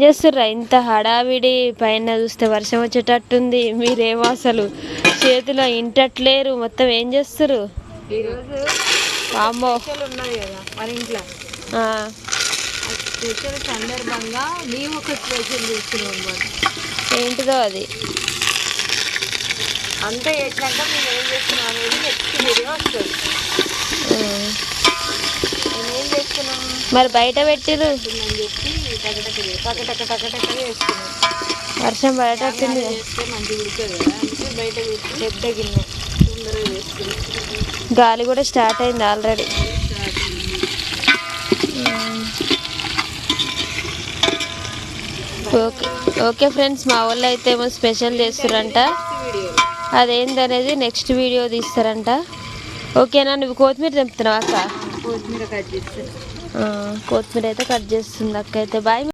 చేస్తుర్రా ఇంత హడావిడి? పైన చూస్తే వర్షం వచ్చేటట్టుంది, మీరేమో అసలు చేతిలో ఇంటట్లేరు. మొత్తం ఏం చేస్తారు? వామ్మో ఉన్నది కదా మన ఇంట్లో స్పెషల్ సందర్భంగా మేము ఒక స్పెషల్ చేస్తున్నాం అన్నమాట. ఏంటిదో అది? అంతా చేసినాక మేము ఏం చేస్తున్నాం అనేది నెక్స్ట్ వీడియో వస్తుంది. మేము ఏం చేస్తున్నాం మరి బయట పెట్టిరు అని చెప్పి టకటక చేస్తున్నాం. వర్షం పడేటట్టుంది. చేస్తే మంచిగా ఉడుతుంది కదా, అందుకే బయట పెట్టి పెద్ద గిన్నె తొందరగా వేస్తున్నాం. గాలి కూడా స్టార్ట్ అయింది ఆల్రెడీ. ఓకే ఓకే ఫ్రెండ్స్, మా వాళ్ళు అయితే ఏమో స్పెషల్ చేస్తారంట. అదేందనేది నెక్స్ట్ వీడియో తీస్తారంట. ఓకేనా? నువ్వు కొత్తిమీర తెంపుతున్నావు అక్క? కొత్తిమీర కట్ చేస్తాను. కొత్తిమీర అయితే కట్ చేస్తుంది అక్క. అయితే బాయ్.